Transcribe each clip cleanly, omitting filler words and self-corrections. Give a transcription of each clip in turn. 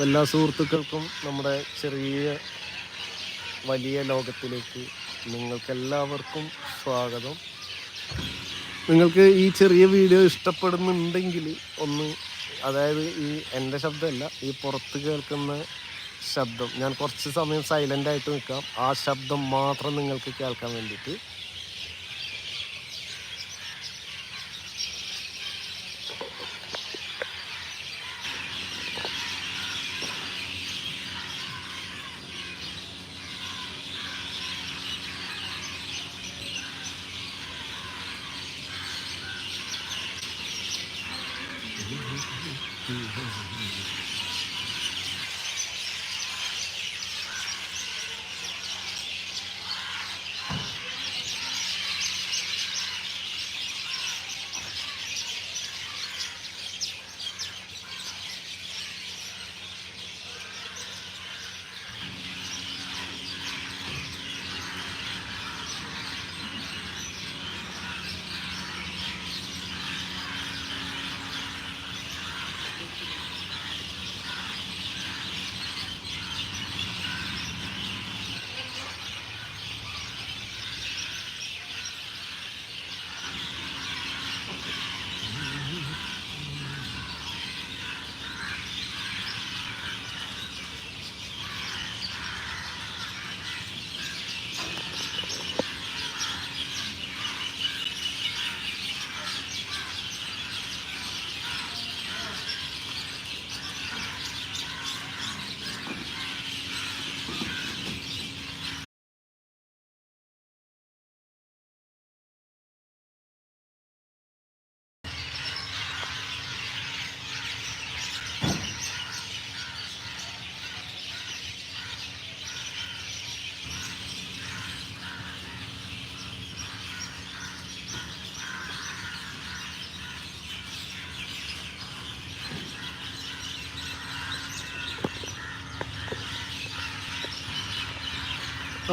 എല്ലാ സുഹൃത്തുക്കൾക്കും നമ്മുടെ ചെറിയ വലിയ ലോകത്തിലേക്ക് നിങ്ങൾക്കെല്ലാവർക്കും സ്വാഗതം. നിങ്ങൾക്ക് ഈ ചെറിയ വീഡിയോ ഇഷ്ടപ്പെടുന്നുണ്ടെങ്കിൽ ഒന്ന്, അതായത് ഈ എൻ്റെ ശബ്ദമല്ല, ഈ പുറത്ത് കേൾക്കുന്ന ശബ്ദം, ഞാൻ കുറച്ച് സമയം സൈലൻ്റായിട്ട് നിൽക്കാം, ആ ശബ്ദം മാത്രം നിങ്ങൾക്ക് കേൾക്കാൻ വേണ്ടിയിട്ട്.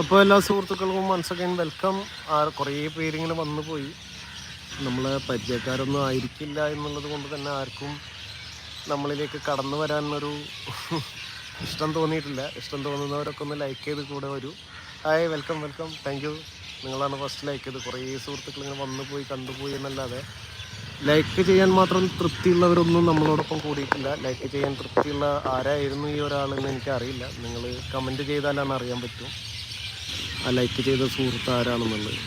അപ്പോൾ എല്ലാ സുഹൃത്തുക്കൾക്കും വൺസ് അഗൈൻ വെൽക്കം. കുറേ പേരിങ്ങനെ വന്നു പോയി, നമ്മളെ പരിചയക്കാരൊന്നും ആയിരിക്കില്ല എന്നുള്ളത് കൊണ്ട് തന്നെ ആർക്കും നമ്മളിലേക്ക് കടന്നു വരാനൊരു ഇഷ്ടം തോന്നിയിട്ടില്ല. ഇഷ്ടം തോന്നുന്നവരൊക്കെ ഒന്ന് ലൈക്ക് ചെയ്ത് കൂടെ വരൂ. Hi, welcome welcome, thank you. നിങ്ങളാണ് ഫസ്റ്റ് ലൈക്ക് ചെയ്ത്. കുറേ സുഹൃത്തുക്കൾ ഇങ്ങനെ വന്നു പോയി കണ്ടുപോയി എന്നല്ലാതെ ലൈക്ക് ചെയ്യാൻ മാത്രം തൃപ്തിയുള്ളവരൊന്നും നമ്മളോടൊപ്പം കൂടിയിട്ടില്ല. ലൈക്ക് ചെയ്യാൻ തൃപ്തിയുള്ള ആരായിരുന്നു ഈ ഒരാളെന്ന് എനിക്കറിയില്ല. നിങ്ങൾ കമൻറ്റ് ചെയ്താലാണ് അറിയാൻ പറ്റും ആ ലൈക്ക് ചെയ്ത സുഹൃത്ത് ആരാണെന്നുള്ളത്.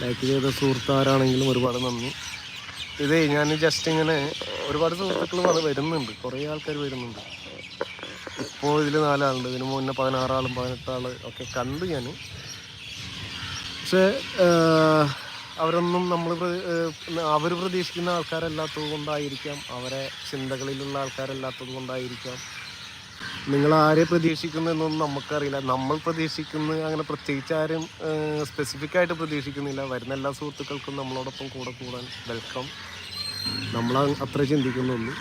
ലൈക്ക് ചെയ്ത സുഹൃത്ത് ആരാണെങ്കിലും ഒരുപാട് നന്ദി. ഇതേ ഞാൻ ജസ്റ്റ് ഇങ്ങനെ ഒരുപാട് സുഹൃത്തുക്കൾ വരുന്നുണ്ട്, കുറേ ആൾക്കാർ വരുന്നുണ്ട്. ഇപ്പോൾ ഇതിൽ 4 ആളുണ്ട്, ഇതിന് മുന്നേ 16 ആളും 18 ആൾ ഒക്കെ കണ്ടു ഞാൻ. പക്ഷേ അവരൊന്നും അവർ പ്രതീക്ഷിക്കുന്ന ആൾക്കാരല്ലാത്തത് കൊണ്ടായിരിക്കാം, അവരെ ചിന്തകളിലുള്ള ആൾക്കാരല്ലാത്തത് കൊണ്ടായിരിക്കാം, നിങ്ങൾ ആരെ പ്രതീക്ഷിക്കുന്നതെന്നൊന്നും നമുക്കറിയില്ല. നമ്മൾ പ്രതീക്ഷിക്കുന്നത് അങ്ങനെ പ്രത്യേകിച്ച് ആരും സ്പെസിഫിക് ആയിട്ട് പ്രതീക്ഷിക്കുന്നില്ല. വരുന്ന എല്ലാ സുഹൃത്തുക്കൾക്കും നമ്മളോടൊപ്പം കൂടാൻ വെൽക്കം. നമ്മൾ അത്ര ചിന്തിക്കുന്നുള്ളൂ.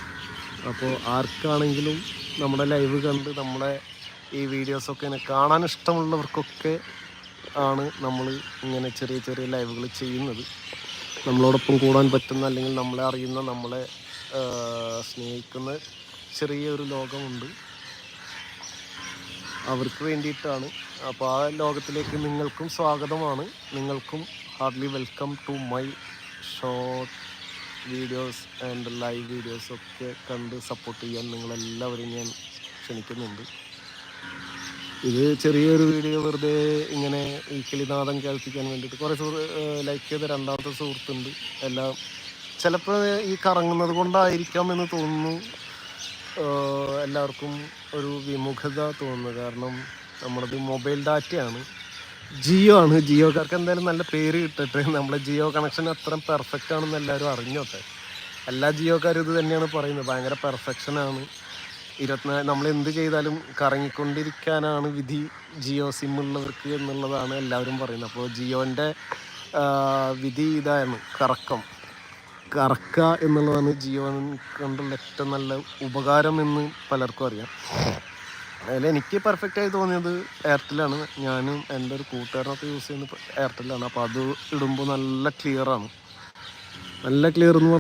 അപ്പോൾ ആർക്കാണെങ്കിലും നമ്മുടെ ലൈവ് കണ്ട് നമ്മുടെ ഈ വീഡിയോസൊക്കെ ഇങ്ങനെ കാണാൻ ഇഷ്ടമുള്ളവർക്കൊക്കെ ആണ് നമ്മൾ ഇങ്ങനെ ചെറിയ ചെറിയ ലൈവുകൾ ചെയ്യുന്നത്. നമ്മളോടൊപ്പം കൂടാൻ പറ്റുന്ന, അല്ലെങ്കിൽ നമ്മളെ അറിയുന്ന, നമ്മളെ സ്നേഹിക്കുന്ന ചെറിയൊരു ലോകമുണ്ട്, അവർക്ക് വേണ്ടിയിട്ടാണ്. അപ്പോൾ ആ ലോകത്തിലേക്ക് നിങ്ങൾക്കും സ്വാഗതമാണ്. നിങ്ങൾക്കും hardly welcome to my short videos and live വീഡിയോസൊക്കെ കണ്ട് സപ്പോർട്ട് ചെയ്യാൻ നിങ്ങളെല്ലാവരും ഞാൻ ക്ഷണിക്കുന്നുണ്ട്. ഇത് ചെറിയൊരു വീഡിയോ വെറുതെ ഇങ്ങനെ ഈ കിളിനാദം കേൾപ്പിക്കാൻ വേണ്ടിയിട്ട്. കുറേ ലൈക്ക് ചെയ്ത രണ്ടാമത്തെ സുഹൃത്തുണ്ട്. എല്ലാം ചിലപ്പോൾ ഈ കറങ്ങുന്നത് കൊണ്ടായിരിക്കാം എന്ന് തോന്നുന്നു എല്ലാവർക്കും ഒരു വിമുഖത തോന്നുന്നു. കാരണം നമ്മളത് മൊബൈൽ ഡാറ്റയാണ്, ജിയോ ആണ്. ജിയോക്കാർക്ക് എന്തായാലും നല്ല പേര് കിട്ടട്ടെ. നമ്മളെ ജിയോ കണക്ഷൻ അത്ര പെർഫെക്റ്റ് ആണെന്ന് എല്ലാവരും അറിഞ്ഞോട്ടെ. എല്ലാ ജിയോക്കാരും ഇത് തന്നെയാണ് പറയുന്നത്, ഭയങ്കര പെർഫെക്ഷനാണ്. 24 നമ്മൾ എന്ത് ചെയ്താലും കറങ്ങിക്കൊണ്ടിരിക്കാനാണ് വിധി ജിയോ സിം ഉള്ളവർക്ക് എന്നുള്ളതാണ് എല്ലാവരും പറയുന്നത്. അപ്പോൾ ജിയോൻ്റെ വിധി ഇതാണ്, കറക്കുക എന്നുള്ളതാണ് ജിയോ കൊണ്ടുള്ള ഏറ്റവും നല്ല ഉപകാരം എന്ന് പലർക്കും അറിയാം. അതിൽ എനിക്ക് പെർഫെക്റ്റായി തോന്നിയത് എയർടെല്ലാണ്. ഞാനും എൻ്റെ ഒരു കൂട്ടുകാരനൊക്കെ യൂസ് ചെയ്യുന്നത് എയർടെല്ലാണ്. അപ്പോൾ അത് ഇടുമ്പോൾ നല്ല ക്ലിയർ എന്ന്